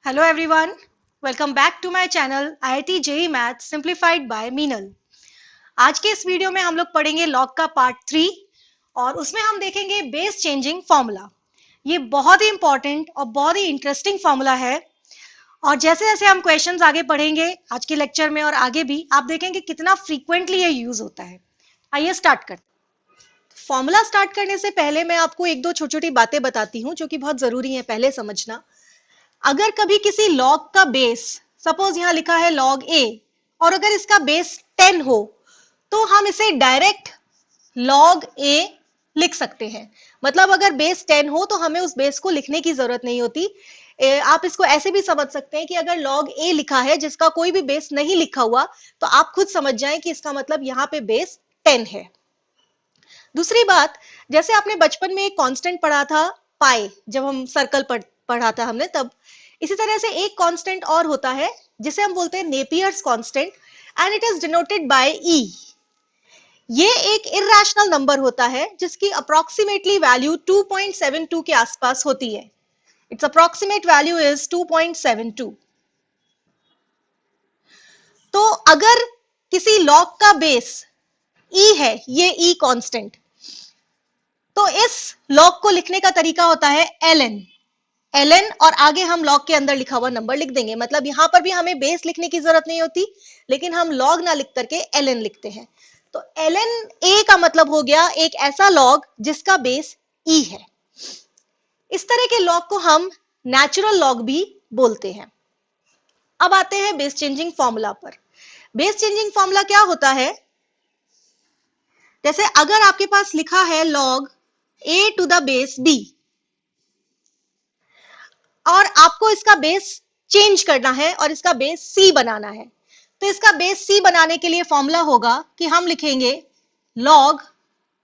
Hello everyone, welcome back to my channel IIT JEE Math Simplified by Meenal. आज के इस video में हम लोग पढ़ेंगे लॉग का पार्ट 3 और उसमें हम देखेंगे बेस चेंजिंग फॉर्मूला। ये बहुत ही इंपॉर्टेंट और बहुत ही इंटरेस्टिंग फॉर्मूला है और जैसे जैसे हम क्वेश्चंस आगे पढ़ेंगे आज के लेक्चर में और आगे भी आप देखेंगे कितना फ्रीक्वेंटली ये यूज होता है। आइए स्टार्ट करते हैं। फॉर्मूला स्टार्ट करने से पहले मैं आपको एक दो छोटी छोटी बातें बताती हूँ जो कि बहुत जरूरी है पहले समझना। अगर कभी किसी लॉग का बेस, सपोज यहां लिखा है लॉग ए, और अगर इसका बेस 10 हो तो हम इसे डायरेक्ट लॉग ए लिख सकते हैं। मतलब अगर बेस 10 हो तो हमें उस बेस को लिखने की जरूरत नहीं होती। आप इसको ऐसे भी समझ सकते हैं कि अगर लॉग ए लिखा है जिसका कोई भी बेस नहीं लिखा हुआ तो आप खुद समझ जाएं कि इसका मतलब यहां पे बेस 10 है। दूसरी बात, जैसे आपने बचपन में एक कांस्टेंट पढ़ा था पाई, जब हम सर्कल पढ़ा था हमने तब, इसी तरह से एक कांस्टेंट और होता है जिसे हम बोलते हैं Napier's constant and it is denoted by e. ये एक इरैशनल नंबर होता है जिसकी अप्रोक्सीमेटली वैल्यू 2.72 के आसपास होती है। It's approximate value is 2.72। तो अगर किसी लॉग का बेस ई है, ये ई कांस्टेंट, तो इस लॉग को लिखने का तरीका होता है ln और आगे हम लॉग के अंदर लिखा हुआ नंबर लिख देंगे। मतलब यहां पर भी हमें बेस लिखने की जरूरत नहीं होती, लेकिन हम लॉग ना लिख करके ln लिखते हैं। तो ln a का मतलब हो गया एक ऐसा लॉग जिसका बेस e है। इस तरह के लॉग को हम नेचुरल लॉग भी बोलते हैं। अब आते हैं बेस चेंजिंग फॉर्मूला पर। बेस चेंजिंग फॉर्मूला क्या होता है? जैसे अगर आपके पास लिखा है log a to the base b और आपको इसका बेस चेंज करना है और इसका बेस c बनाना है, तो इसका बेस c बनाने के लिए फॉर्मूला होगा कि हम लिखेंगे log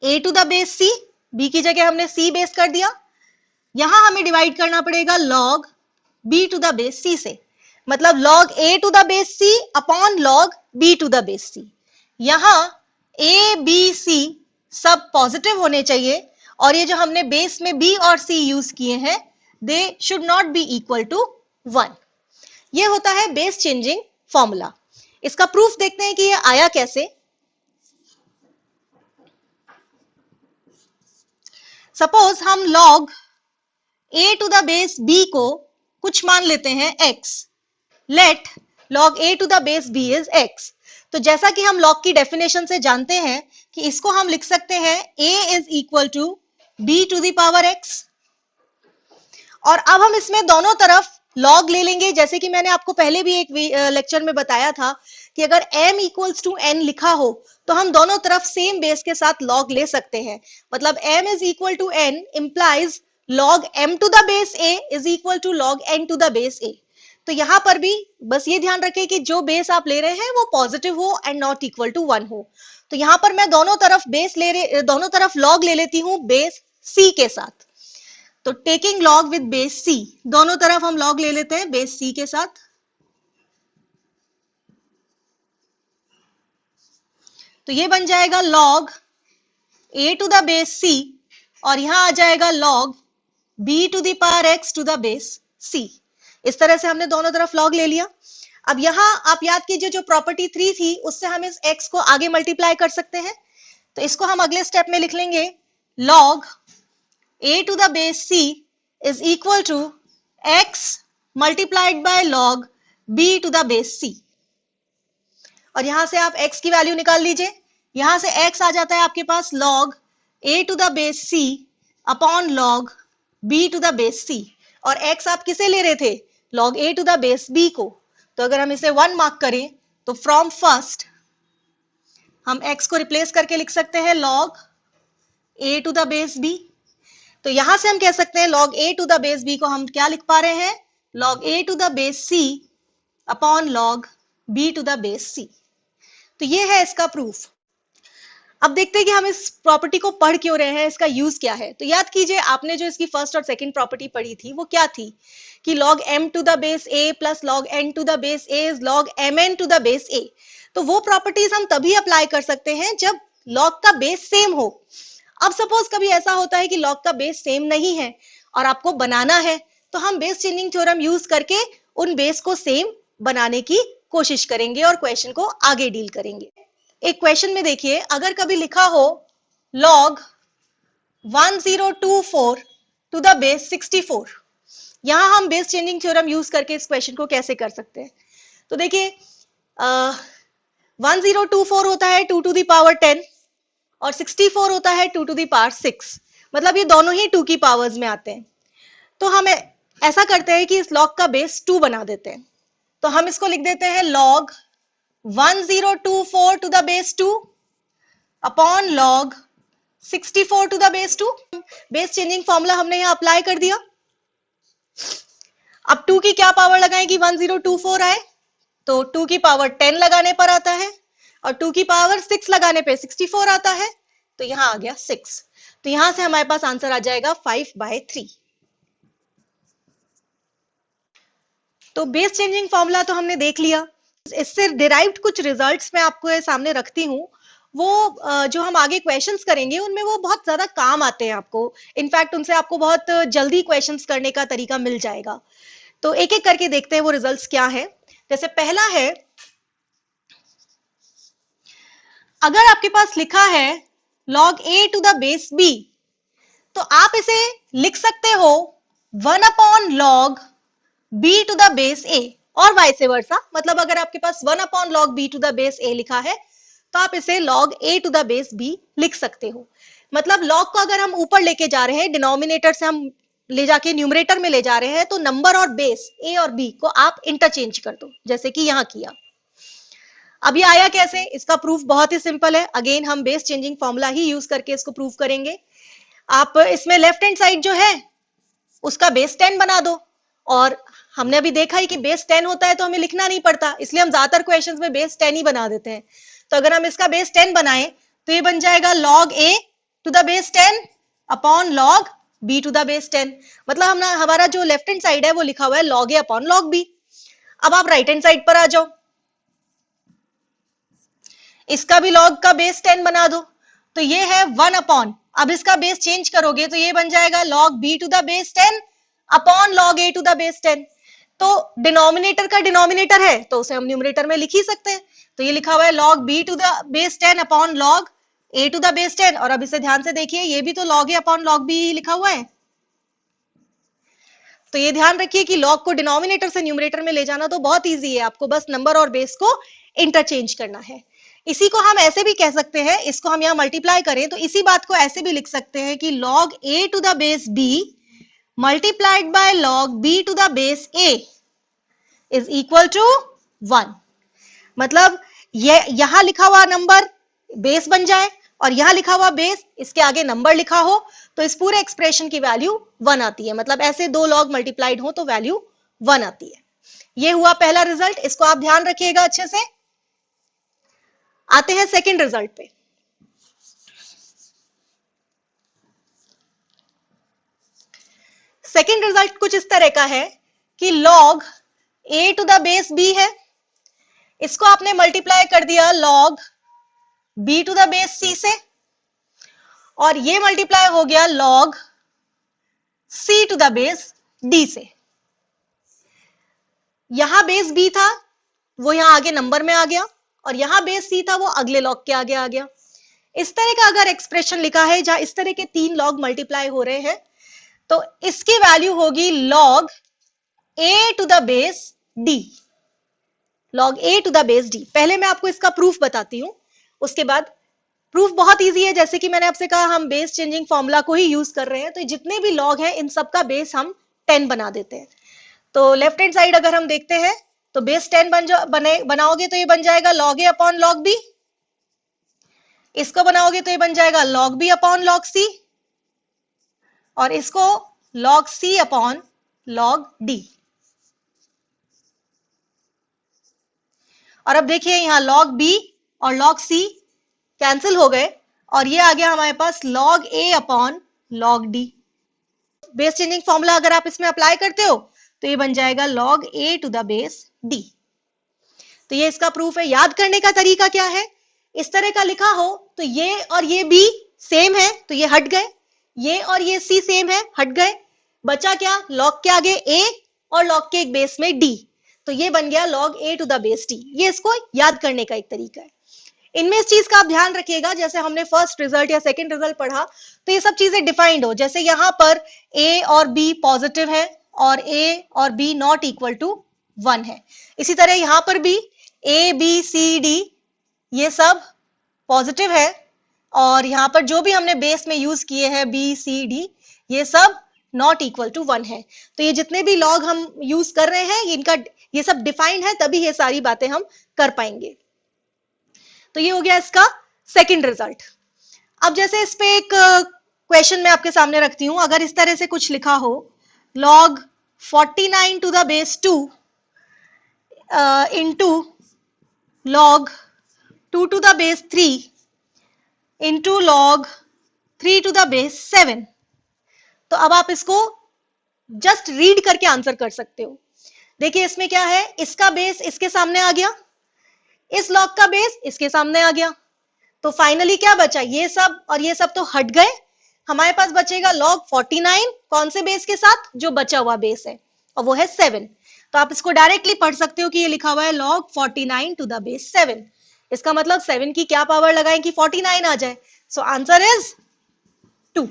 a to the base c, b की जगह हमने c बेस कर दिया। यहां हमें डिवाइड करना पड़ेगा log b to the base c से, मतलब log a to the base c upon log b to the base c। यहां a b c सब पॉजिटिव होने चाहिए और ये जो हमने बेस में b और c यूज किए हैं they should not be equal to 1। ये होता है बेस चेंजिंग फॉर्मूला। इसका प्रूफ देखते हैं कि ये आया कैसे। सपोज हम log a to the base b को कुछ मान लेते हैं x, let log a to the base b is x। तो जैसा कि हम log की डेफिनेशन से जानते हैं कि इसको हम लिख सकते हैं a is equal to b to the power x। और अब हम इसमें दोनों तरफ लॉग ले लेंगे, जैसे कि मैंने आपको पहले भी एक लेक्चर में बताया था कि अगर m इक्वल्स टू n लिखा हो तो हम दोनों तरफ सेम बेस के साथ लॉग ले सकते हैं। मतलब m is equal to n implies log m to the base a is equal to log n to the base a। तो यहां पर भी बस ये ध्यान रखें कि जो बेस आप ले रहे हैं वो पॉजिटिव हो एंड नॉट इक्वल टू 1 हो। तो यहां पर मैं दोनों तरफ लॉग ले लेती हूं बेस c के साथ। तो taking log with base c, दोनों तरफ हम लॉग ले लेते हैं बेस c के साथ। तो ये बन जाएगा log a to the base c और यहां आ जाएगा log b to the power x to the base c। इस तरह से हमने दोनों तरफ लॉग ले लिया। अब यहां आप याद कीजिए जो प्रॉपर्टी 3 थी उससे हम इस x को आगे मल्टीप्लाई कर सकते हैं। तो इसको हम अगले स्टेप में लिख लेंगे log a to the base c is equal to x multiplied by log b to the base c। और यहां से आप x की वैल्यू निकाल लीजिए। यहां से x आ जाता है आपके पास log a to the base c upon log b to the base c। और x आप किसे ले रहे थे? log a to the base b को। तो अगर हम इसे 1 मार्क करें तो फ्रॉम फर्स्ट हम x को रिप्लेस करके लिख सकते हैं log a to the base b। तो यहां से हम कह सकते हैं log a to the base b को हम क्या लिख पा रहे हैं? log a to the base c upon log b to the base c। तो ये है इसका प्रूफ। अब देखते हैं कि हम इस प्रॉपर्टी को पढ़ क्यों रहे हैं, इसका यूज क्या है। तो याद कीजिए आपने जो इसकी फर्स्ट और सेकंड प्रॉपर्टी पढ़ी थी वो क्या थी कि log m to the base a plus log n to the base a is log mn to the base a। तो वो प्रॉपर्टीज हम तभी अप्लाई कर सकते हैं जब log का बेस सेम हो। अब सपोज कभी ऐसा होता है कि लॉग का बेस सेम नहीं है और आपको बनाना है, तो हम बेस चेंजिंग थ्योरम यूज करके उन बेस को सेम बनाने की कोशिश करेंगे और क्वेश्चन को आगे डील करेंगे। एक क्वेश्चन में देखिए, अगर कभी लिखा हो log 1024 टू द बेस 64, यहां हम बेस चेंजिंग थ्योरम यूज करके इस क्वेश्चन को कैसे कर सकते हैं। तो देखिए 1024 होता है 2 टू द पावर 10 और 64 होता है 2 टू द पावर 6, मतलब ये दोनों ही 2 की पावर्स में आते हैं। तो हम ऐसा करते हैं कि इस log का बेस 2 बना देते हैं। तो हम इसको लिख देते हैं log 1024 to the base 2 upon log 64 to the base 2। Base changing formula हमने यहां अप्लाई कर दिया। अब 2 की क्या पावर लगाएंगी 1024 आए, तो 2 की पावर 10 लगाने पर आता है और 2 की पावर 6 लगाने पे 64 आता है, तो यहां आ गया 6। तो यहां से हमारे पास आंसर आ जाएगा 5/3। तो बेस चेंजिंग फॉर्मूला तो हमने देख लिया। इससे डिराइव्ड कुछ रिजल्ट्स मैं आपको सामने रखती हूँ, वो जो हम आगे क्वेश्चंस करेंगे उनमें वो बहुत ज्यादा काम आते हैं आपको। इनफैक्ट उनसे आपको बहुत जल्दी क्वेश्चंस करने का तरीका मिल जाएगा। तो एक एक करके देखते हैं वो रिजल्ट्स क्या है। जैसे पहला है, अगर आपके पास लिखा है log a to the base b, तो आप इसे लिख सकते हो 1 upon log b to the base a और वाइस वर्सा। मतलब अगर आपके पास 1 upon log b to the base a लिखा है तो आप इसे log a to the base b लिख सकते हो। मतलब log को अगर हम ऊपर लेके जा रहे हैं, डिनोमिनेटर से हम ले जाके न्यूमरेटर में ले जा रहे हैं, तो नंबर और बेस a और b को आप इंटरचेंज कर दो, जैसे कि यहां किया। अब ये आया कैसे, इसका प्रूफ बहुत ही सिंपल है। अगेन हम बेस चेंजिंग फॉर्मूला ही यूज करके इसको प्रूफ करेंगे। आप इसमें लेफ्ट हैंड साइड जो है उसका बेस 10 बना दो, और हमने अभी देखा ही कि बेस 10 होता है तो हमें लिखना नहीं पड़ता, इसलिए हम ज्यादातर क्वेश्चंस में बेस 10 ही बना देते हैं। तो अगर हम इसका बेस 10 बनाएं तो ये बन जाएगा log a to the base 10 upon log b to the base 10। मतलब हमारा जो लेफ्ट हैंड साइड है वो लिखा हुआ है log a upon log b। अब आप राइट हैंड साइड पर आ जाओ, इसका भी log का बेस 10 बना दो, तो ये है 1 अपॉन, अब इसका बेस चेंज करोगे तो ये बन जाएगा log b to the base 10 upon log a to the base 10। तो डिनोमिनेटर का डिनोमिनेटर है तो उसे हम न्यूमरेटर में लिख ही सकते हैं। तो ये लिखा हुआ है log b to the base 10 upon log a to the base 10, और अब इसे ध्यान से देखिए ये भी तो log a upon log b लिखा हुआ है। तो ये ध्यान रखिए कि log को डिनोमिनेटर से न्यूमरेटर में ले जाना तो बहुत ईजी है, आपको बस नंबर और बेस को इंटरचेंज करना है। इसी को हम ऐसे भी कह सकते हैं, इसको हम यहाँ मल्टीप्लाई करें तो इसी बात को ऐसे भी लिख सकते हैं कि log a to the base b multiplied by log b to the base a is equal to 1। मतलब ये यहां लिखा हुआ नंबर बेस बन जाए और यहां लिखा हुआ बेस, इसके आगे नंबर लिखा हो तो इस पूरे एक्सप्रेशन की वैल्यू 1 आती है। मतलब ऐसे दो log मल्टीप्लाइड हो तो वैल्यू 1 आती है। ये हुआ पहला रिजल्ट, इसको आप ध्यान रखिएगा अच्छे से। आते हैं सेकंड रिजल्ट पे। सेकंड रिजल्ट कुछ इस तरह का है कि log a to the base b है, इसको आपने मल्टीप्लाई कर दिया log b to the base c से, और ये मल्टीप्लाई हो गया log c to the base d से। यहां बेस b था वो यहां आगे नंबर में आ गया, और यहां बेस c था वो अगले लॉग के आगे आ गया। इस तरह का अगर एक्सप्रेशन लिखा है जहां इस तरह के 3 लॉग मल्टीप्लाई हो रहे हैं तो इसकी वैल्यू होगी log a to the base d। log a to the base d। पहले मैं आपको इसका प्रूफ बताती हूं, उसके बाद प्रूफ बहुत इजी है। जैसे कि मैंने आपसे कहा हम बेस चेंजिंग फॉर्मूला को ही यूज कर रहे हैं, तो जितने भी लॉग हैं इन सबका बेस हम 10 बना देते हैं। तो लेफ्ट हैंड साइड अगर हम देखते हैं तो बेस 10 बनाओगे तो ये बन जाएगा log a upon log b। इसको बनाओगे तो ये बन जाएगा log b upon log c, और इसको log c upon log d। और अब देखिए यहां log b और log c कैंसिल हो गए और ये आ गया हमारे पास log a upon log d। Base changing formula अगर आप इसमें अप्लाई करते हो तो ये बन जाएगा log a to the base d। तो ये इसका प्रूफ है। याद करने का तरीका क्या है, इस तरह का लिखा हो तो ये और ये b सेम है तो ये हट गए, ये और ये c सेम है हट गए, बचा क्या log के आगे a और log के एक बेस में d। तो ये बन गया log a to the base d। ये इसको याद करने का एक तरीका है। इनमें इस चीज का आप ध्यान रखिएगा, जैसे हमने फर्स्ट रिजल्ट या सेकंड रिजल्ट पढ़ा तो ये सब चीजें डिफाइंड हो, जैसे यहाँ पर a और b पॉजिटिव है और a और b नॉट इक्वल टू 1 है। इसी तरह यहाँ पर भी a b c d ये सब पॉजिटिव है और यहाँ पर जो भी हमने बेस में यूज किए हैं b c d ये सब नॉट इक्वल टू 1 है। तो ये जितने भी लॉग हम यूज कर रहे हैं इनका ये सब डिफाइंड है, तभी ये सारी बातें हम कर पाएंगे। तो ये हो गया इसका सेकंड रिजल्ट। अब जैसे इस पे एक क्वेश्चन मैं आपके सामने रखती हूं, अगर इस तरह से कुछ लिखा हो log 49 to the base 2 into log 2 to the base 3 into log 3 to the base 7, तो अब आप इसको जस्ट रीड करके आंसर कर सकते हो। देखिए इसमें क्या है, इसका बेस इसके सामने आ गया, इस लॉग का बेस इसके सामने आ गया, तो फाइनली क्या बचा, ये सब और ये सब तो हट गए, हमारे पास बचेगा log 49 कौन से बेस के साथ, जो बचा हुआ बेस है और वो है 7। तो आप इसको डायरेक्टली पढ़ सकते हो कि ये लिखा हुआ है log 49 to the base 7। इसका मतलब 7 की क्या पावर लगाएं कि 49 आ जाए, सो आंसर इज 2।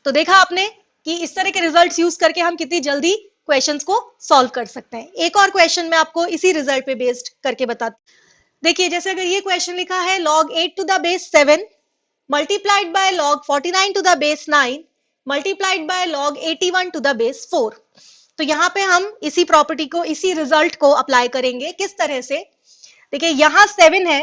तो देखा आपने कि इस तरह के रिजल्ट्स यूज करके हम कितनी जल्दी क्वेश्चंस को सॉल्व कर सकते हैं। एक और क्वेश्चन मैं आपको इसी रिजल्ट पे बेस्ड करके बताती। देखिए जैसे अगर ये क्वेश्चन लिखा है log 8 to the base 7 multiplied by log 49 to the base 9 multiplied by log 81 to the base 4, तो यहाँ पे हम इसी प्रॉपर्टी को, इसी रिजल्ट को अप्लाई करेंगे। किस तरह से, देखिए यहाँ 7 है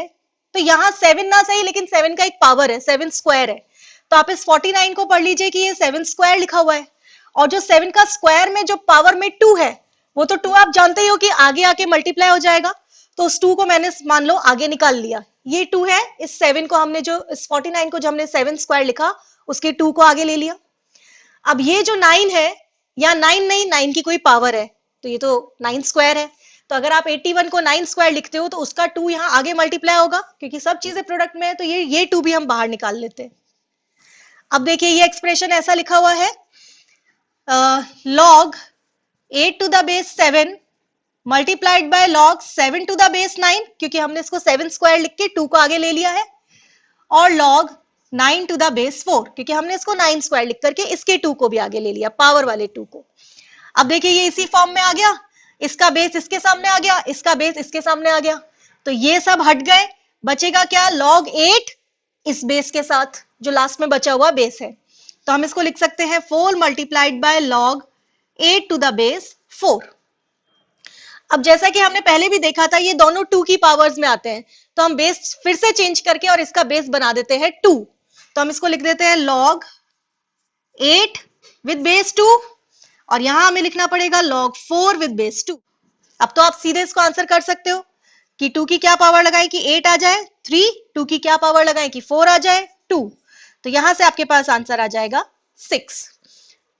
तो यहाँ 7 ना सही लेकिन 7 का एक पावर है, 7 स्क्वायर है, तो आप इस 49 को पढ़ लीजिए कि ये 7 स्क्वायर लिखा हुआ है, और जो 7 का स्क्वायर में जो पावर में 2 है वो तो 2 आप जानते ही हो कि आगे आके मल्टीप्लाई हो जाएगा, तो उस 2 को मैंने मान लो आगे निकाल लिया, ये 2 है, इस 7 को हमने जो इस 49 को जो हमने 7 स्क्वायर लिखा उसके 2 को आगे ले लिया। अब ये जो 9 है या 9 नहीं, 9 की कोई पावर है तो ये तो 9 स्क्वायर है, तो अगर आप 81 को 9 स्क्वायर लिखते हो तो उसका 2 यहाँ आगे मल्टीप्लाई होगा, क्योंकि सब चीजें प्रोडक्ट में है, तो ये 2 भी हम बाहर निकाल लेते हैं। अब देखिए ये एक्सप्रेशन ऐसा लिखा हुआ है log 8 to the base 7 multiplied by log 7 to the base 9, क्योंकि हमने इसको 7 स्क्वायर लिख के 2 को आगे ले लिया है, और log 9 to the base 4, क्योंकि हमने इसको 9 स्क्वायर लिख करके इसके 2 को भी आगे ले लिया, पावर वाले 2 को। अब देखिए ये इसी फॉर्म में आ गया, इसका बेस इसके सामने आ गया, इसका बेस इसके सामने आ गया, तो ये सब हट गए, बचेगा क्या, log 8 इस बेस के साथ जो लास्ट में बचा हुआ बेस है, तो हम इसको लिख सकते हैं 4 multiplied by log 8 to the base 4। अब जैसा कि हमने पहले भी देखा था ये दोनों 2 की पावर्स में आते हैं, तो हम बेस फिर से चेंज करके और इसका बेस बना देते हैं 2, तो हम इसको लिख देते हैं log 8 with base 2, और यहां हमें लिखना पड़ेगा log 4 with base 2। अब तो आप सीधे इसको आंसर कर सकते हो कि 2 की क्या पावर लगाएं कि 8 आ जाए 3, 2 की क्या पावर लगाएं कि 4 आ जाए 2, तो यहां से आपके पास आंसर आ जाएगा 6।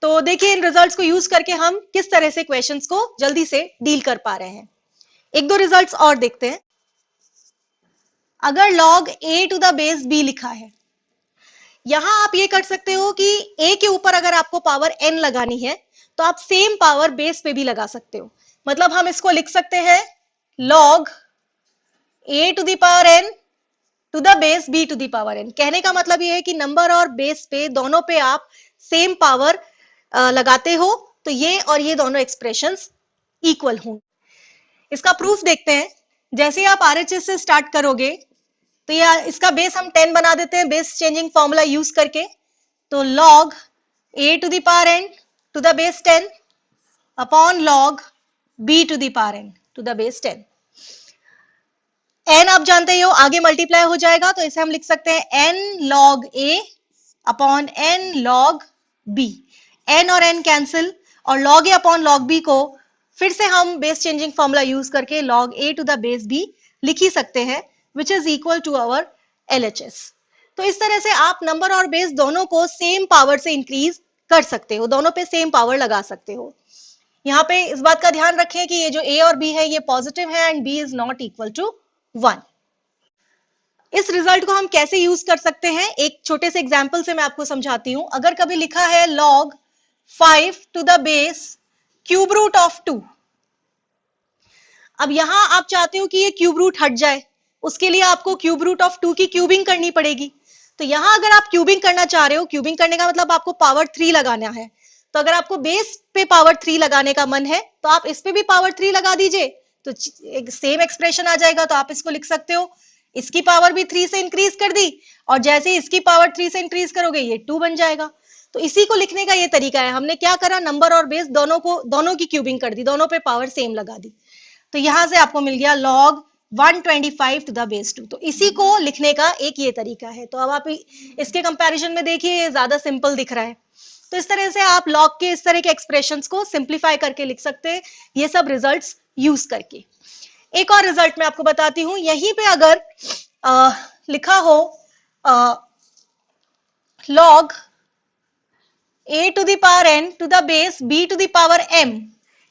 तो देखिए इन रिजल्ट्स को यूज करके हम किस तरह से क्वेश्चंस को जल्दी से डील कर पा रहे हैं। एक दो रिजल्ट्स और देखते हैं। अगर log a to the base b लिखा है, यहां आप ये कर सकते हो कि a के ऊपर अगर आपको पावर n लगानी है तो आप सेम पावर बेस पे भी लगा सकते हो, मतलब हम इसको लिख सकते हैं log a to the power n to the base b to the power n। कहने का मतलब ये है कि नंबर और बेस पे दोनों पे आप सेम पावर लगाते हो तो ये और ये दोनों एक्सप्रेशंस इक्वल हों। इसका प्रूफ देखते हैं। जैसे ही आप RHS से स्टार्ट करोगे तो ये इसका बेस हम 10 बना देते हैं बेस चेंजिंग फॉर्मूला यूज करके, तो log a to the power n to the base 10 upon log b to the power n to the base 10। n आप जानते ही हो आगे मल्टीप्लाई हो जाएगा, तो इसे हम लिख सकते हैं n log a upon n log b। n और n कैंसिल, और log a upon log b को फिर से हम बेस चेंजिंग फॉर्मूला यूज करके log a to the base b लिख ही सकते हैं, which is equal to our LHS। तो इस तरह से आप नंबर और बेस दोनों को सेम पावर से इंक्रीज कर सकते हो, दोनों पे सेम पावर लगा सकते हो। यहाँ पे इस बात का ध्यान रखें कि ये जो a और b है ये पॉजिटिव है and b is not equal to 1। इस रिजल्ट को हम कैसे यूज कर सकते हैं, एक छोटे से एग्जांपल से मैं आपको समझाती हूं। अगर कभी लिखा है log 5 to the base cube root of 2। अब यहां आप चाहते हो कि ये क्यूब रूट हट जाए, उसके लिए आपको क्यूब रूट ऑफ 2 की क्यूबिंग करनी पड़ेगी। तो यहां अगर आप क्यूबिंग करना चाह रहे हो, क्यूबिंग करने का मतलब आपको पावर 3 लगाना है, तो अगर आपको बेस पे पावर 3 लगाने का मन है तो आप इस पे भी पावर 3 लगा दीजिए, तो एक सेम एक्सप्रेशन आ जाएगा। तो आप इसको लिख सकते हो, इसकी पावर भी 3 से इंक्रीज कर दी और जैसे ही इसकी पावर 3 से इंक्रीज करोगे ये 2 बन जाएगा। तो इसी को लिखने का ये तरीका है। हमने क्या करा, नंबर और बेस दोनों की क्यूबिंग कर दी, दोनों पे पावर सेम लगा दी। तो यहां से आपको मिल गया log 125 टू द बेस 2। तो इसी को लिखने का एक ये तरीका है। तो अब आप इसके कंपैरिजन में देखिए, ये ज्यादा सिंपल दिख रहा है। तो इस तरह से आप log के इस तरह के एक्सप्रेशंस को सिंप्लीफाई करके लिख सकते हैं, ये सब रिजल्ट्स यूज करके। एक और रिजल्ट मैं आपको बताती हूं। यहीं पे अगर लिखा हो log a to the power n to the base b to the power m,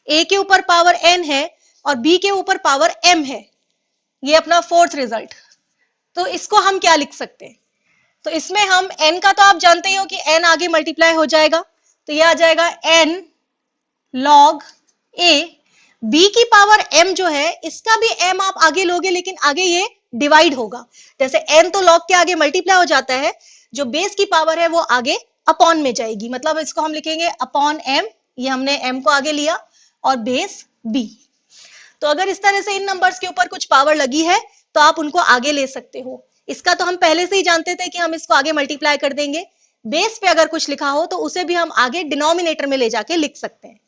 a के ऊपर पावर n है और b के ऊपर पावर m है, ये अपना फोर्थ रिजल्ट। तो इसको हम क्या लिख सकते हैं? तो इसमें हम n का तो आप जानते ही हो कि n आगे मल्टीप्लाई हो जाएगा, तो ये आ जाएगा n log a। b की पावर m जो है, इसका भी m आप आगे लोगे, लेकिन आगे ये डिवाइड होगा। जैसे n तो log के आगे मल्टीप्लाई हो जाता है, जो बेस की पावर है वो आगे अपॉन में जाएगी। मतलब इसको हम लिखेंगे अपॉन m, ये हमने m को आगे लिया, और बेस b। तो अगर इस तरह से इन नंबर्स के ऊपर कुछ पावर लगी है तो आप उनको आगे ले सकते हो। इसका तो हम पहले से ही जानते थे कि हम इसको आगे मल्टीप्लाई कर देंगे। बेस पे अगर कुछ लिखा हो तो उसे भी हम आगे डिनोमिनेटर में ले जाके लिख सकते हैं।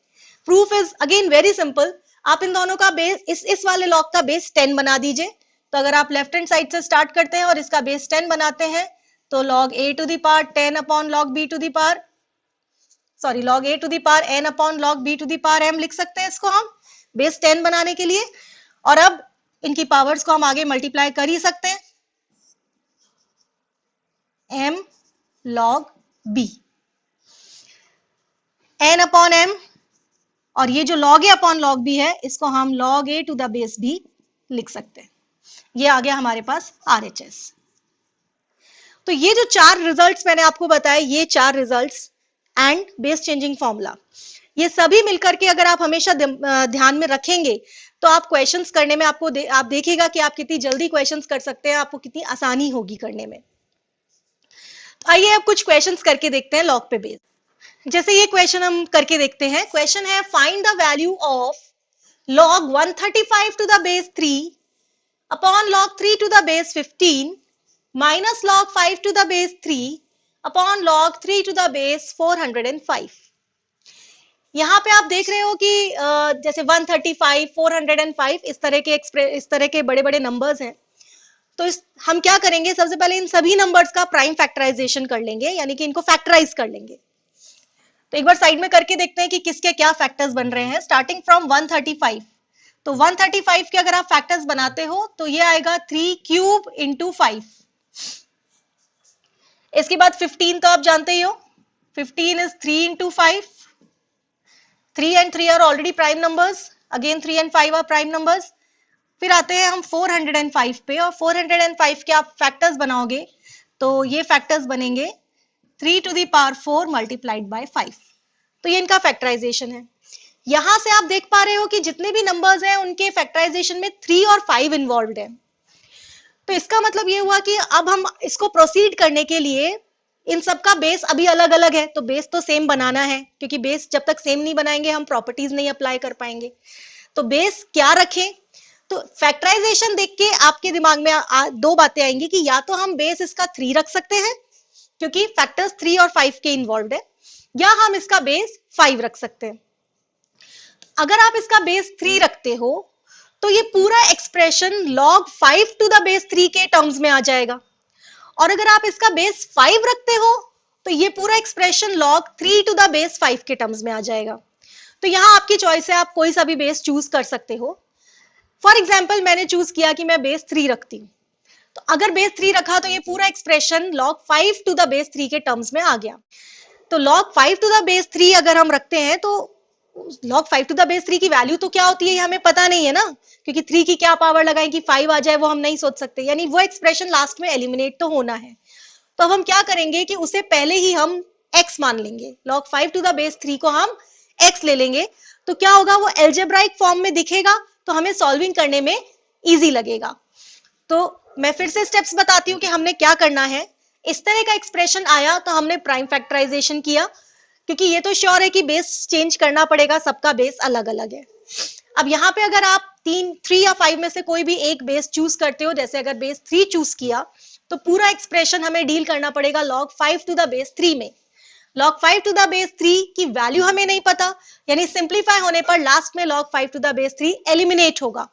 Proof is again very simple. आप इन दोनों का बेस, इस वाले लॉग का बेस 10 बना दीजिए। तो अगर आप लेफ्ट हैंड साइड से स्टार्ट करते हैं और इसका बेस 10 बनाते हैं, तो log a to the power 10 upon log b to the power, sorry log a to the power n upon log b to the power m लिख सकते हैं इसको हम बेस 10 बनाने के लिए। और अब इनकी पावर्स को हम आगे मल्टीप्लाई कर ही सकते हैं, m log b, n upon m, और ये जो log a upon log b है, इसको हम log a to the base b लिख सकते हैं। ये आ गया हमारे पास RHS। तो ये जो 4 रिजल्ट्स मैंने आपको बताए, ये 4 results and base changing formula, ये सभी मिलकर के अगर आप हमेशा ध्यान में रखेंगे तो आप क्वेश्चंस करने में आप देखिएगा कि आप कितनी जल्दी क्वेश्चंस कर सकते हैं, आपको कितनी आसानी होगी करने में। तो आइए अब कुछ क्वेश्चंस करके देखते हैं लॉग पे बेस। जैसे ये क्वेश्चन हम करके देखते हैं। क्वेश्चन है, find the value of log 135 to the base 3 upon log 3 to the base 15 minus log 5 to the base 3 upon log 3 to the base 405। यहाँ पे आप देख रहे हो कि जैसे 135, 405 इस तरह के बड़े बड़े नंबर्स हैं। तो हम क्या करेंगे, सबसे पहले इन सभी नंबर्स का प्राइम फैक्टराइजेशन कर लेंगे, यानी कि इनको फैक्टराइज कर लेंगे। तो एक बार साइड में करके देखते हैं कि किसके क्या फैक्टर्स बन रहे हैं। स्टार्टिंग फ्रॉम 135, तो 135 के अगर आप फैक्टर्स बनाते हो तो ये आएगा 3 क्यूब इंटू 5। इसके बाद 15 तो आप जानते ही हो, 15 is 3 into 5। 3 and 3 are already prime numbers. Again 3 and 5 are prime numbers. फिर आते हैं हम 405 पे, और 405 के आप फैक्टर्स बनाओगे तो ये फैक्टर्स बनेंगे 3 to the power 4 multiplied by 5। तो ये इनका फैक्टराइजेशन है। यहां से आप देख पा रहे हो कि जितने भी नंबर्स हैं उनके फैक्टराइजेशन में 3 और 5 इन्वॉल्व है। तो इसका मतलब ये हुआ कि अब हम इसको प्रोसीड करने के लिए इन सबका बेस अभी अलग अलग है, तो बेस तो सेम बनाना है, क्योंकि बेस जब तक सेम नहीं बनाएंगे हम प्रॉपर्टीज नहीं अप्लाई कर पाएंगे। तो बेस क्या रखें, तो फैक्टराइजेशन देख के आपके दिमाग में दो बातें आएंगी कि या तो हम बेस इसका 3 रख सकते हैं क्योंकि फैक्टर्स 3 और 5 के इन्वॉल्व है, या हम इसका बेस 5 रख सकते हैं। अगर आप इसका बेस 3 रखते हो तो ये पूरा expression log 5 to the base 3 के टर्म्स में आ जाएगा, और अगर आप इसका बेस 5 रखते हो तो ये पूरा expression log 3 to the base 5 के टर्म्स में आ जाएगा। तो यहां आपकी चॉइस है, आप कोई सा भी बेस चूज कर सकते हो। फॉर एग्जाम्पल मैंने चूज किया कि मैं बेस 3 रखती हूँ, तो अगर बेस 3 रखा तो ये पूरा expression log 5 to the base 3 के टर्म्स में आ गया। तो log 5 टू द बेस 3 अगर हम रखते हैं तो log 5 टू द बेस 3 की वैल्यू तो क्या होती है ये हमें पता नहीं है ना, क्योंकि 3 की क्या पावर लगाएं कि 5 आ जाए वो हम नहीं सोच सकते, यानी वो एक्सप्रेशन लास्ट में एलिमिनेट तो होना है। तो अब हम क्या करेंगे कि उसे पहले ही हम x मान लेंगे, log 5 टू द बेस 3 को हम x ले लेंगे। तो क्या होगा, वो एल्जेब्राइक फॉर्म में दिखेगा तो हमें सॉल्विंग करने में इजी लगेगा। तो मैं फिर से स्टेप्स बताती हूँ कि हमने क्या करना है। इस तरह का एक्सप्रेशन आया तो हमने प्राइम फैक्टराइजेशन किया, क्योंकि ये तो श्योर है कि बेस चेंज करना पड़ेगा, सबका बेस अलग अलग है। अब यहाँ पे अगर आप 3 या 5 में से कोई भी एक बेस चूज करते हो, जैसे अगर बेस 3 चूज किया तो पूरा एक्सप्रेशन हमें डील करना पड़ेगा log 5 टू द बेस 3 में। log 5 टू द बेस 3 की वैल्यू हमें नहीं पता, यानी सिंप्लीफाई होने पर लास्ट में log 5 to the base 3 eliminate होगा,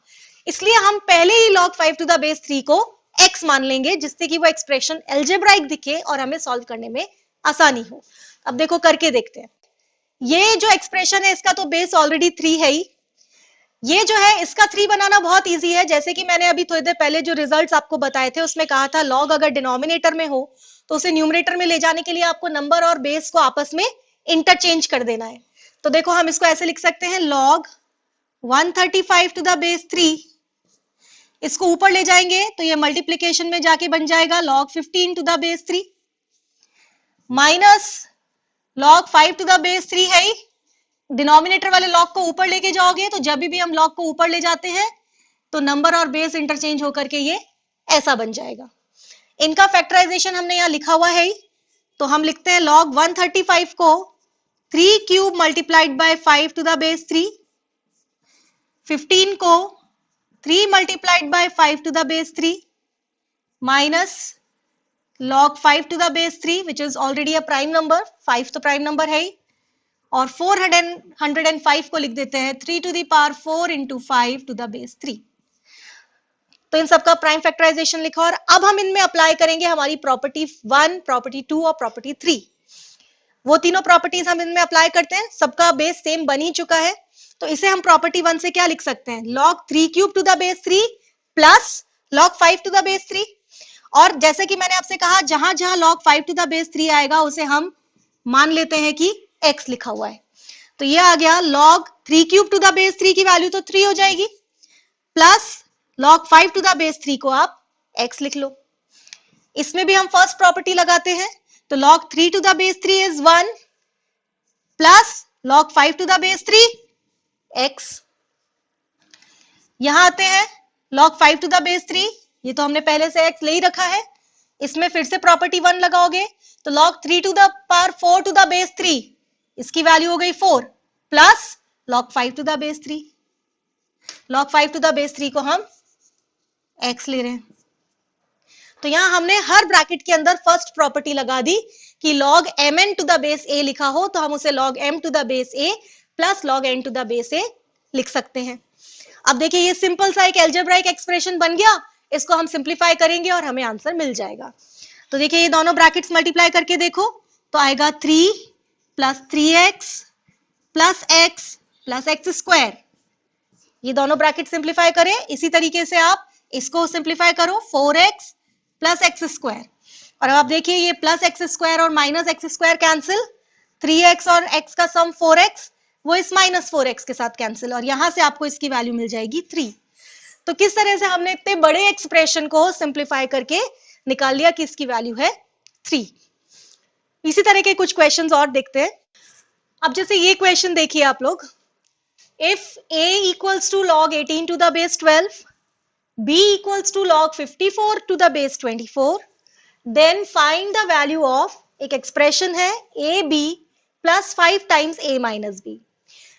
इसलिए हम पहले ही log 5 टू द बेस 3 को x मान लेंगे, जिससे कि वो एक्सप्रेशन एल्जेब्राइक दिखे और हमें सॉल्व करने में आसानी हो। अब देखो करके देखते हैं। ये जो एक्सप्रेशन है इसका तो बेस ऑलरेडी 3 है ही, ये जो है इसका 3 बनाना बहुत इजी है। जैसे कि मैंने अभी थोड़ी देर पहले जो रिजल्ट्स आपको बताए थे उसमें कहा था लॉग अगर डिनोमिनेटर में हो तो उसे न्यूमरेटर में ले जाने के लिए आपको नंबर और बेस को आपस में इंटरचेंज कर देना है। तो देखो हम इसको ऐसे लिख सकते हैं, log 135 टू द बेस 3, इसको ऊपर ले जाएंगे तो ये मल्टीप्लीकेशन में जाके बन जाएगा log 15 to the base 3 minus log 5 to the base 3 है ही, डिनोमिनेटर वाले लॉग को ऊपर लेके जाओगे तो जब भी हम लॉग को ऊपर ले जाते हैं तो नंबर और बेस इंटरचेंज होकर के ये ऐसा बन जाएगा। इनका फैक्टराइजेशन हमने यहाँ लिखा हुआ है ही, तो हम लिखते हैं log 135 को 3 cube multiplied by 5 to the base 3, 15 को 3 multiplied by 5 to the base 3 minus log 5 to the base 3 which is already a prime number, 5 तो प्राइम नंबर है ही, और 105 को लिख देते हैं 3 to the power 4 into 5 to the base 3। तो इन सबका प्राइम फैक्टराइजेशन लिखा, और अब हम इनमें अप्लाई करेंगे हमारी प्रॉपर्टी 1, प्रॉपर्टी 2 और प्रॉपर्टी 3। वो तीनों प्रॉपर्टीज हम इनमें अप्लाई करते हैं, सबका बेस सेम बन ही चुका है। तो इसे हम प्रॉपर्टी 1 से क्या लिख सकते हैं, log 3 cube to the base 3 plus log 5 to the base 3। और जैसे कि मैंने आपसे कहा जहां जहां log 5 टू द बेस 3 आएगा उसे हम मान लेते हैं कि x लिखा हुआ है। तो ये आ गया log 3 cube to the base 3 की वैल्यू तो 3 हो जाएगी, plus log 5 to the base 3 को आप x लिख लो। इसमें भी हम फर्स्ट प्रॉपर्टी लगाते हैं, तो log 3 to the base 3 is 1 plus log 5 to the base 3 x। यहां आते हैं log 5 टू द बेस 3, ये तो हमने पहले से x ले ही रखा है, इसमें फिर से प्रॉपर्टी 1 लगाओगे तो log 3 to the power 4 to the base 3, इसकी वैल्यू हो गई 4 plus log 5 to the base 3। log 5 to the base 3 को हम x ले रहे हैं। तो यहां हमने हर ब्रैकेट के अंदर फर्स्ट प्रॉपर्टी लगा दी कि log mn to the base a लिखा हो तो हम उसे log m to the base a plus log n to the base a लिख सकते हैं। अब देखिए ये सिंपल सा एक एल्जेब्राइक एक्सप्रेशन बन गया, इसको हम सिंप्लीफाई करेंगे और हमें आंसर मिल जाएगा। तो देखिए ये दोनों ब्रैकेट्स मल्टीप्लाई करके देखो तो आएगा 3 plus 3x plus x plus x square. ये दोनों ब्रैकेट सिंप्लीफाई करें, इसी तरीके से आप इसको सिंप्लीफाई करो 4x प्लस एक्स स्क्वायर। और अब आप देखिए ये प्लस एक्स स्क्वायर और minus x square cancel, 3x और x का सम 4x वो इस माइनस 4x के साथ कैंसिल, और यहां से आपको इसकी वैल्यू मिल जाएगी 3। तो किस तरह से हमने इतने बड़े एक्सप्रेशन को सिंप्लीफाई करके निकाल लिया कि इसकी वैल्यू है 3। इसी तरह के कुछ क्वेश्चंस और देखते हैं। अब जैसे ये क्वेश्चन देखिए आप लोग, if a equals to log 18 to the base 12, b equals to log 54 to the base 24, then find the value of, एक एक्सप्रेशन है a b plus 5 times a minus b।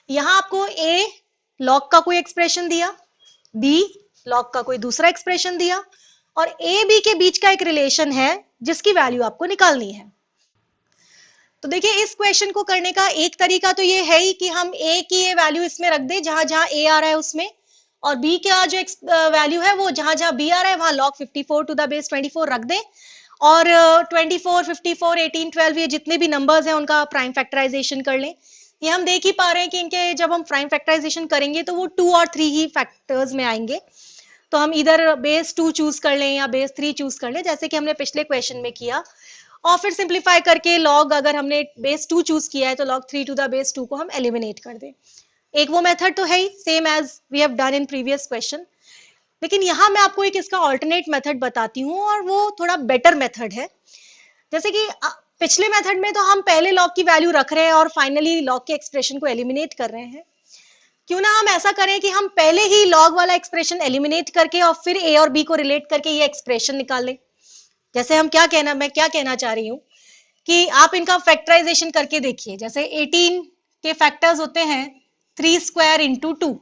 यहां आपको a log का कोई expression दिया, b log का कोई दूसरा एक्सप्रेशन दिया, और a b के बीच का एक रिलेशन है जिसकी वैल्यू आपको निकालनी है। तो देखिए इस क्वेश्चन को करने का एक तरीका तो ये है ही कि हम a की ये वैल्यू इसमें रख दें जहां जहां a आ रहा है उसमें, और b का जो वैल्यू है वो जहां जहां b आ रहा है वहां log 54 टू द बेस 24 रख दें, और 24, 54, 18, 12 ये जितने भी नंबर्स हैं उनका प्राइम फैक्टराइजेशन कर लें। ये हम देख ही पा रहे हैं कि इनके जब हम प्राइम फैक्टराइजेशन करेंगे तो वो 2 और 3 ही फैक्टर्स में आएंगे। तो हम इधर बेस 2 चूज कर लें या बेस 3 चूज कर लें, जैसे कि हमने पिछले क्वेश्चन में किया, और फिर सिंप्लीफाई करके log, अगर हमने बेस 2 चूज किया है तो log 3 टू द बेस 2 को हम एलिमिनेट कर दें। एक वो मेथड तो है ही, same as we have done in previous question, लेकिन यहां मैं आपको एक इसका ऑल्टरनेट मेथड बताती हूँ और वो थोड़ा बेटर मेथड है। जैसे कि पिछले मेथड में तो हम पहले log की वैल्यू रख रहे हैं और फाइनली log के एक्सप्रेशन को एलिमिनेट कर रहे हैं, क्यों ना हम ऐसा करें कि हम पहले ही लॉग वाला एक्सप्रेशन एलिमिनेट करके और फिर ए और बी को रिलेट करके ये एक्सप्रेशन निकाल लें। जैसे मैं क्या कहना चाह रही हूँ कि आप इनका फैक्टराइजेशन करके देखिए। जैसे 18 के फैक्टर्स होते हैं 3 स्क्वायर इंटू 2,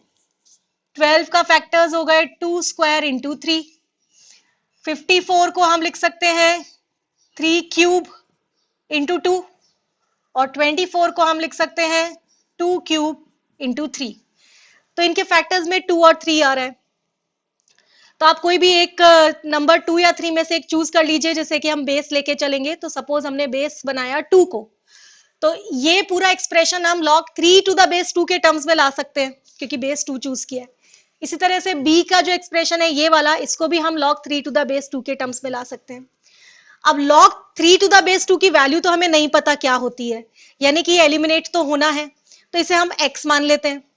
12 का फैक्टर्स हो गए 2 स्क्वायर इंटू 3, 54 को हम लिख सकते हैं 3 क्यूब इंटू 2 और 24 को हम लिख सकते हैं 2 क्यूब इंटू 3। तो इनके फैक्टर्स में 2 और 3 आ रहा है। तो आप कोई भी एक नंबर 2 या 3 में से एक चूज कर लीजिए, जैसे कि हम बेस लेके चलेंगे। तो सपोज हमने बेस बनाया 2 को, तो ये पूरा एक्सप्रेशन हम log 3 टू द बेस 2 के टर्म्स में ला सकते हैं क्योंकि बेस 2 चूज किया है। इसी तरह से b का जो एक्सप्रेशन है ये वाला, इसको भी हम log 3 टू द बेस 2 के टर्म्स में ला सकते हैं। अब log 3 टू द बेस 2 की वैल्यू तो हमें नहीं पता क्या होती है, यानी कि एलिमिनेट तो होना है, तो इसे हम x मान लेते हैं।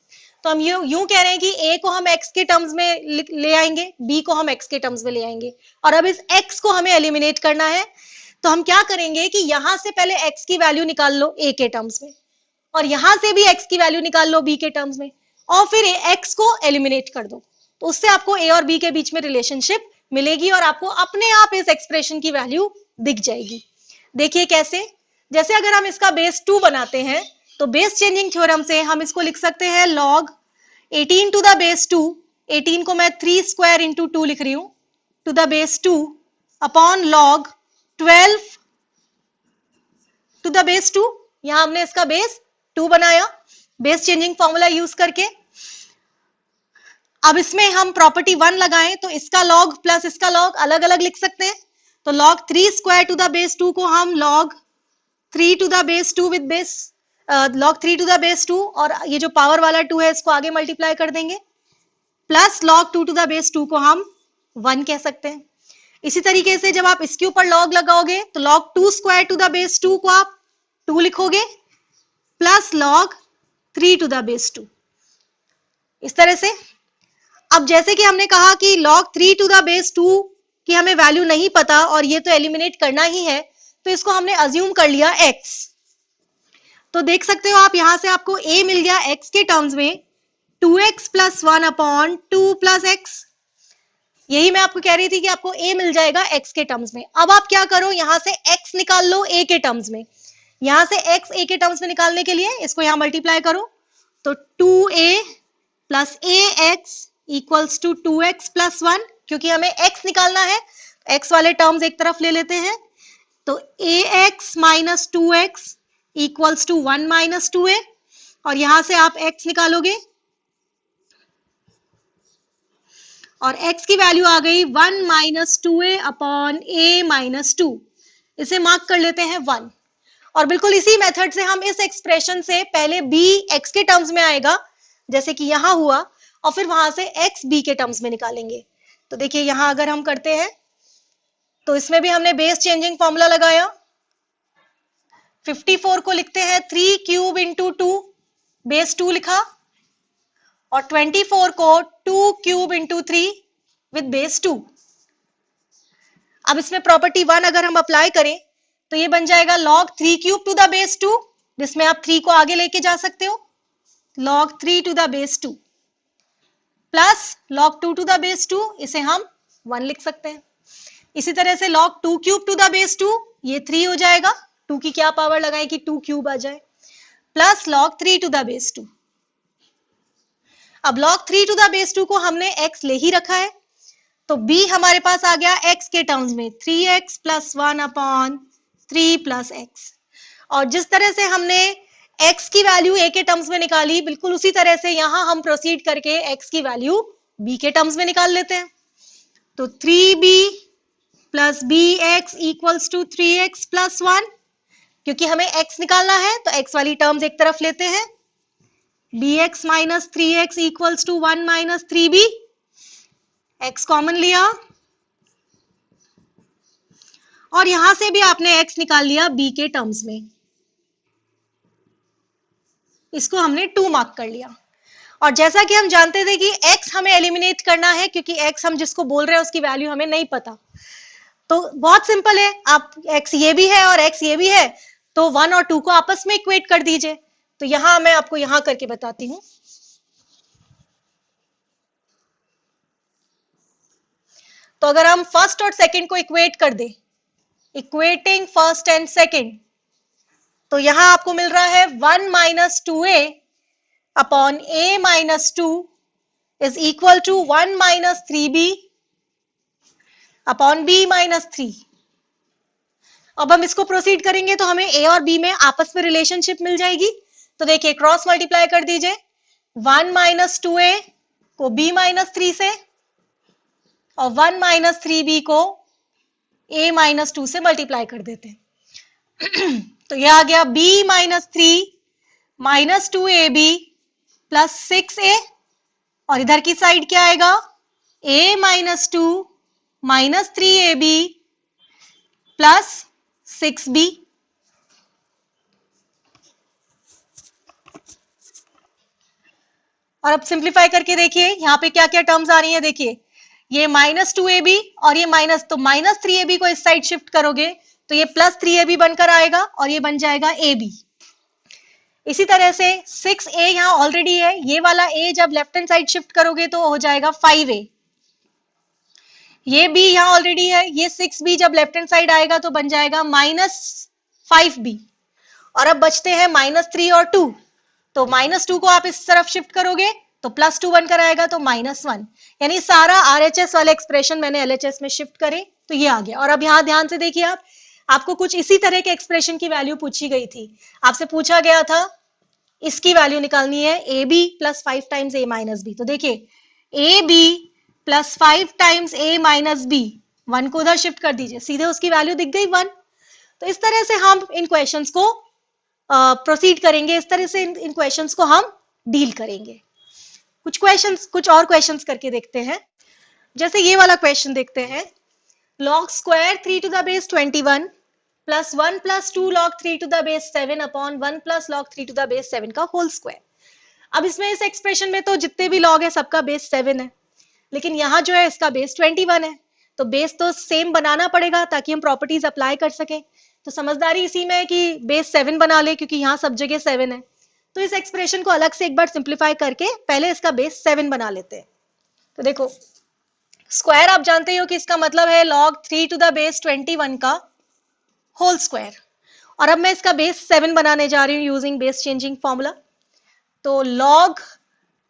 तो हम यूं कह रहे हैं कि a को हम x के टर्म्स में ले आएंगे, b को हम x के टर्म्स में ले आएंगे, और अब इस x को हमें एलिमिनेट करना है। तो हम क्या करेंगे कि यहां से पहले x की वैल्यू निकाल लो a के टर्म्स में, और यहां से भी x की वैल्यू निकाल लो b के टर्म्स में, और फिर x को एलिमिनेट कर दो। तो उससे आपको a और b के बीच में रिलेशनशिप मिलेगी और आपको अपने आप इस एक्सप्रेशन की वैल्यू दिख जाएगी। देखिए कैसे, जैसे अगर हम इसका बेस 2 बनाते हैं तो बेस चेंजिंग थ्योरम से हम इसको लिख सकते हैं log 18 टू द बेस 2, 18 को मैं 3 स्क्वायर इंटू 2 लिख रही हूं, to the base 2 upon log 12 to the base 2। यहां हमने इसका बेस 2 बनाया बेस चेंजिंग फॉर्मूला यूज करके। अब इसमें हम प्रॉपर्टी 1 लगाएं तो इसका log प्लस इसका log अलग अलग लिख सकते हैं। तो log 3 square to the base 2 को हम log 3 to the base 2 with base log 3 to the base 2, और ये जो पावर वाला 2 है इसको आगे मल्टीप्लाई कर देंगे, plus log 2 to the base 2 को हम 1 कह सकते हैं। इसी तरीके से जब आप इसके ऊपर log लगाओगे तो log 2 square to the base 2 को आप 2 लिखोगे, plus log 3 to the base 2, इस तरह से। अब जैसे कि हमने कहा कि log 3 टू द बेस 2 की हमें वैल्यू नहीं पता और ये तो एलिमिनेट करना ही है, तो इसको हमने अज्यूम कर लिया x। तो देख सकते हो आप, यहां से आपको a मिल गया x के टर्म्स में 2x plus 1 upon 2 plus x। यही मैं आपको कह रही थी कि आपको a मिल जाएगा x के टर्म्स में। अब आप क्या करो, यहां से x निकाल लो a के टर्म्स में। यहां से x a के टर्म्स में निकालने के लिए इसको यहां मल्टीप्लाई करो, तो 2a plus ax equals to 2x plus 1। क्योंकि हमें x निकालना है, x वाले टर्म्स एक तरफ ले लेते हैं, तो ax minus 2x equals to 1 minus 2a, और यहां से आप x निकालोगे और x की वैल्यू आ गई 1 minus 2a upon a minus 2। इसे मार्क कर लेते हैं 1। और बिल्कुल इसी मेथड से हम इस एक्सप्रेशन से पहले b x के टर्म्स में आएगा जैसे कि यहां हुआ, और फिर वहां से x b के टर्म्स में निकालेंगे। तो देखिए यहां अगर हम करते हैं तो इसमें भी हमने बेस चेंजिंग फॉर्मूला लगाया। 54 को लिखते हैं 3 क्यूब इंटू 2, बेस 2 लिखा, और 24 को 2 क्यूब इंटू 3 विद बेस 2। अब इसमें प्रॉपर्टी 1 अगर हम अप्लाई करें तो ये बन जाएगा log 3 cube to the base 2, जिसमें आप 3 को आगे लेके जा सकते हो, log 3 to the base 2 plus log 2 to the base 2, इसे हम 1 लिख सकते हैं। इसी तरह से log 2 cube to the base 2, ये 3 हो जाएगा, 2 की क्या पावर लगाएं कि 2 क्यूब आ जाए, plus log 3 to the base 2। अब log 3 टू द बेस 2 को हमने x ले ही रखा है, तो b हमारे पास आ गया x के टर्म्स में 3x plus 1 upon 3 plus x। और जिस तरह से हमने x की वैल्यू a के टर्म्स में निकाली, बिल्कुल उसी तरह से यहां हम प्रोसीड करके x की वैल्यू b के टर्म्स में निकाल लेते हैं। तो 3b plus bx equals to 3x plus 1। क्योंकि हमें x निकालना है तो x वाली टर्म्स एक तरफ लेते हैं, bx minus 3x equals to 1 minus 3b, x common लिया और यहां से भी आपने x निकाल लिया b के टर्म्स में, इसको हमने 2 मार्क कर लिया। और जैसा कि हम जानते थे कि x हमें एलिमिनेट करना है, क्योंकि x हम जिसको बोल रहे हैं उसकी वैल्यू हमें नहीं पता, तो बहुत सिंपल है, आप x ये भी है और x ये भी है, तो 1 और 2 को आपस में इक्वेट कर दीजिए। तो यहां मैं आपको यहां करके बताती हूं। तो अगर हम फर्स्ट और सेकंड को इक्वेट कर दे, इक्वेटिंग फर्स्ट एंड सेकंड, तो यहां आपको मिल रहा है 1 minus 2a upon a minus 2 is equal to 1 minus 3b upon b minus 3। अब हम इसको प्रोसीड करेंगे तो हमें a और b में आपस में रिलेशनशिप मिल जाएगी। तो देखिए क्रॉस मल्टीप्लाई कर दीजिए, 1 माइनस 2a को b माइनस 3 से और 1 माइनस 3b को a माइनस 2 से मल्टीप्लाई कर देते हैं। तो यह आ गया b minus 3 minus 2ab plus 6a, और इधर की साइड क्या आएगा, a minus 2 minus 3ab plus 6b। और अब सिंप्लीफाई करके देखिए यहां पे क्या क्या टर्म्स आ रही है। देखिए ये माइनस 2ab और ये माइनस, तो माइनस 3ab को इस साइड शिफ्ट करोगे तो ये प्लस 3ab बनकर आएगा और ये बन जाएगा ab। इसी तरह से 6a यहां ऑलरेडी है, ये वाला a जब लेफ्ट हैंड साइड शिफ्ट करोगे तो हो जाएगा 5a। ये b यहां ऑलरेडी है, ये 6b जब लेफ्ट हैंड साइड आएगा तो बन जाएगा माइनस 5b। और अब बचते हैं माइनस 3 और 2, तो माइनस 2 को आप इस तरफ शिफ्ट करोगे तो प्लस 2 बनकर आएगा, तो माइनस 1। यानी सारा RHS वाले एक्सप्रेशन मैंने LHS में शिफ्ट करे तो ये आ गया। और अब यहां ध्यान से देखिए, आपको कुछ इसी तरह के एक्सप्रेशन की वैल्यू पूछी गई थी। आपसे पूछा गया था इसकी वैल्यू निकालनी है ab plus 5 times a minus b। तो देखिए ab plus 5 times a minus b, 1 को उधर शिफ्ट कर दीजिए, सीधे उसकी वैल्यू दिख गई 1। तो इस तरह से हम इन क्वेश्चंस को प्रोसीड करेंगे, इस तरह से इन क्वेश्चंस को हम डील करेंगे। कुछ और क्वेश्चंस करके देखते हैं। जैसे ये वाला क्वेश्चन देखते हैं, log square 3 to the base 21 plus 1 plus 2 log 3 to the base 7 upon 1 plus log 3 to the base 7 का होल स्क्वायर। अब इसमें इस एक्सप्रेशन में तो जितने भी log है सबका बेस 7 है, लेकिन यहाँ जो है इसका बेस 21 है, तो बेस तो सेम बनाना पड़ेगा ताकि हम प्रॉपर्टीज अप्लाई कर सकें। तो समझदारी इसी में है कि बेस 7 बना ले, क्योंकि यहाँ सब जगह 7 है। तो इस एक्सप्रेशन को अलग से एक बार सिंप्लीफाई करके पहले इसका बेस 7 बना लेते हैं। तो देखो स्क्वायर आप जानते ही हो कि इसका मतलब है log 3 टू द बेस 21 का होल स्क्वायर। और अब मैं इसका बेस 7 बनाने जा रही हूँ यूजिंग बेस चेंजिंग फॉर्मूला। तो log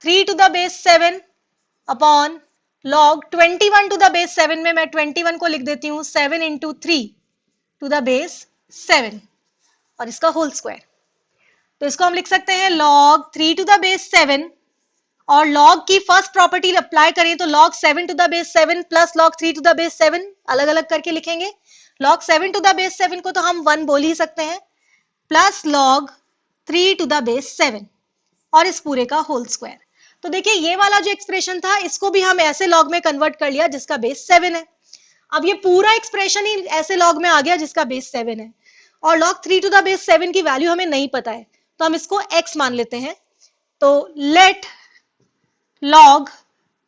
3 to the base 7 upon log 21 to the base 7 में मैं 21 को लिख देती हूँ 7 इंटू 3 टू द बेस 7 और इसका होल स्क्वायर। तो इसको हम लिख सकते हैं log 3 टू द बेस 7, और log की फर्स्ट प्रॉपर्टी अप्लाई करें तो log 7 to the base 7 plus log 3 to the base 7 अलग अलग करके लिखेंगे। log 7 टू द बेस 7 को तो हम 1 बोल ही सकते हैं, plus log 3 to the base 7 और इस पूरे का होल स्क्वायर। तो देखिए ये वाला जो एक्सप्रेशन था इसको भी हम ऐसे log में कन्वर्ट कर लिया जिसका बेस 7 है। अब ये पूरा एक्सप्रेशन ही ऐसे log में आ गया जिसका बेस 7 है, और log 3 टू द बेस 7 की वैल्यू हमें नहीं पता है, तो हम इसको x मान लेते हैं। तो let log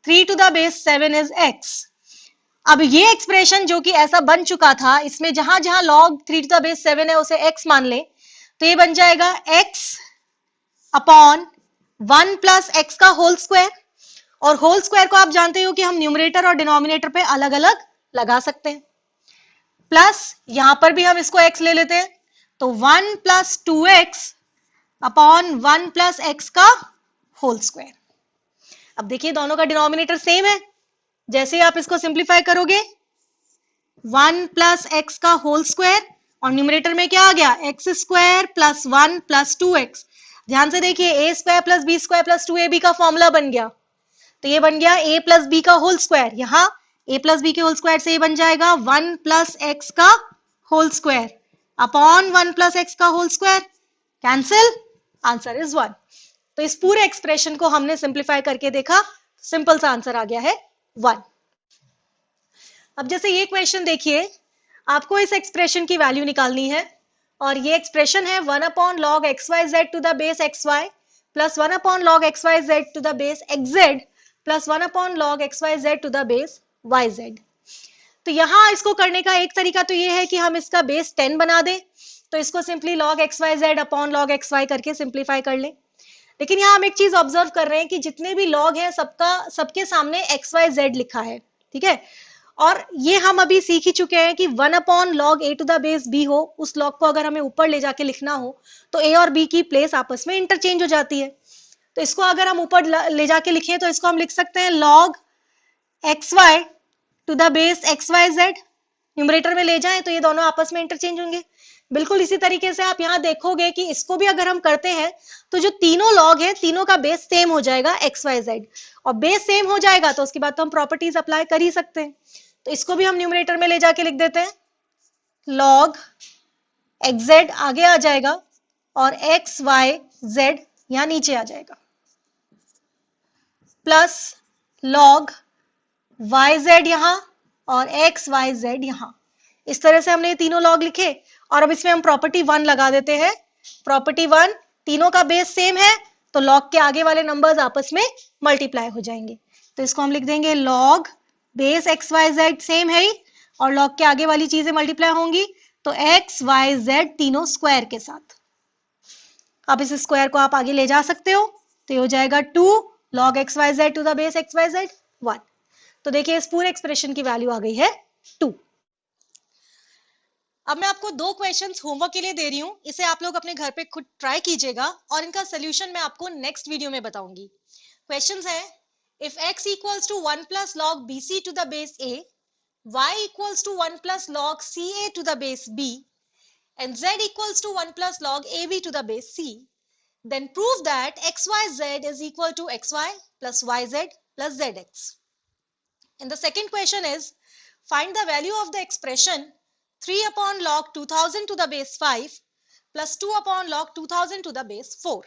3 to the base 7 is x। अब ये एक्सप्रेशन जो कि ऐसा बन चुका था, इसमें जहां जहां log 3 टू द बेस 7 है उसे x मान ले, तो ये बन जाएगा x अपॉन 1 प्लस x का होल स्क्वायर। और होल स्क्वायर को आप जानते हो कि हम न्यूमरेटर और डिनोमिनेटर पे अलग अलग लगा सकते हैं। प्लस यहां पर भी हम इसको x ले लेते हैं, तो 1 plus 2x upon 1 plus x का होल स्क्वायर। अब देखिए दोनों का डिनोमिनेटर सेम है, जैसे आप इसको सिंप्लीफाई करोगे 1 प्लस x का होल स्क्वायर और न्यूमरेटर में क्या आ गया, x square plus 1 plus 2x। ध्यान से देखिए a square plus b square plus 2ab का फॉर्मूला बन गया, तो ये बन गया a प्लस b का होल स्क्वायर। यहाँ a प्लस b के होल स्क्वायर से ये बन जाएगा 1 प्लस x का whole square upon 1 plus x का whole square, cancel, answer is 1। तो इस पूरे एक्सप्रेशन को हमने सिंप्लीफाई करके देखा, सिंपल सा आंसर आ गया है 1। अब जैसे ये क्वेश्चन देखिए, आपको इस एक्सप्रेशन की वैल्यू निकालनी है, और ये एक्सप्रेशन है 1 upon log xyz to the base xy plus 1 upon log xyz to the base xz plus 1 upon log xyz to the base yz। तो यहां इसको करने का एक तरीका तो ये है कि हम इसका बेस 10 बना दें, तो इसको simply log xyz upon log xy करके सिंप्लीफाई कर लें। लेकिन यहाँ हम एक चीज ऑब्जर्व कर रहे हैं कि जितने भी log हैं सबके सामने xyz लिखा है, ठीक है। और ये हम अभी सीख ही चुके हैं कि 1/log(a⁴b) हो, उस log को अगर हमें ऊपर ले जाके लिखना हो तो a और b की प्लेस आपस में इंटरचेंज हो जाती है। तो इसको अगर हम ऊपर ले जाके लिखें तो इसको हम लिख सकते हैं log xy⁴xyz। न्यूमरेटर में ले जाएं तो ये दोनों आपस में इंटरचेंज होंगे। बिल्कुल इसी तरीके से आप यहाँ देखोगे कि इसको भी अगर हम करते हैं तो जो तीनों लॉग है तीनों का बेस सेम हो जाएगा XYZ, और बेस सेम हो जाएगा तो उसके बाद तो हम प्रॉपर्टीज अप्लाई कर ही सकते हैं। तो इसको भी हम न्यूमरेटर में ले जाके लिख देते हैं, log xz आगे आ जाएगा और xyz यहाँ नीचे आ जाएगा, प्लस log yz यहाँ और xyz यहाँ। इस तरह से हमने ये तीनों लॉग लिखे और अब इसमें हम प्रॉपर्टी 1 लगा देते हैं। प्रॉपर्टी 1, तीनों का बेस सेम है तो लॉग के आगे वाले नंबर्स आपस में मल्टीप्लाई हो जाएंगे। तो इसको हम लिख देंगे log बेस xyz सेम है ही और लॉग के आगे वाली चीजें मल्टीप्लाई होंगी तो xyz तीनों स्क्वायर के साथ। अब इस स्क्वायर को आप आगे ले जा सकते हो तो ये हो जाएगा 2 log xyz to the base xyz 1। तो देखिए इस पूरे एक्सप्रेशन की वैल्यू आ गई है 2। अब मैं आपको 2 क्वेश्चंस होमवर्क के लिए दे रही हूं, इसे आप लोग अपने घर पे खुद ट्राई कीजिएगा और इनका सोल्यूशन मैं आपको नेक्स्ट वीडियो में बताऊंगी। क्वेश्चंस है, if x equals to 1 plus log bc to the base a, y equals to 1 plus log ca to the base b and z equals to 1 plus log ab to the base c, then prove that xyz is equal to xy plus yz plus zx. And the second question is, find the value of the expression 3/log 2000 to the base 5 plus 2/log 2000 to the base 4.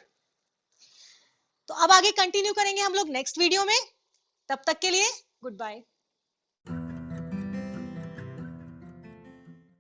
तो अब आगे continue करेंगे हम लोग next video में। तब तक के लिए गुड बाय।